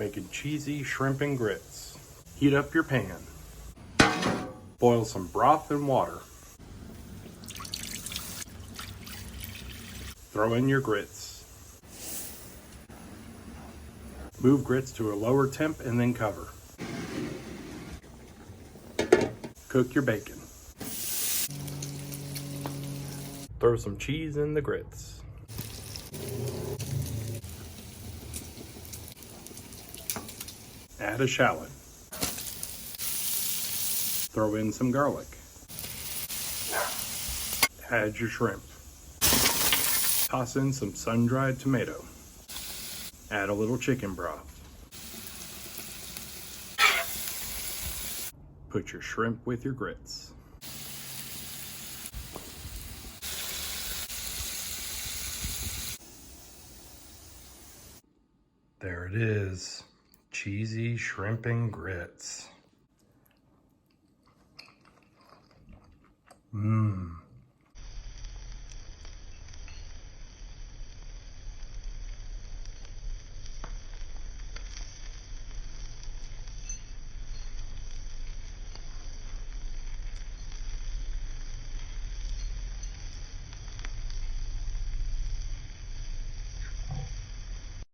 making cheesy shrimp and grits. Heat up your pan. Boil some broth and water. Throw in your grits. Move grits to a lower temp and then cover. Cook your bacon. Throw some cheese in the grits. Add a shallot. Throw in some garlic. Add your shrimp. Toss in some sun-dried tomato. Add a little chicken broth. Put your shrimp with your grits. There it is, cheesy shrimp and grits. Mmm.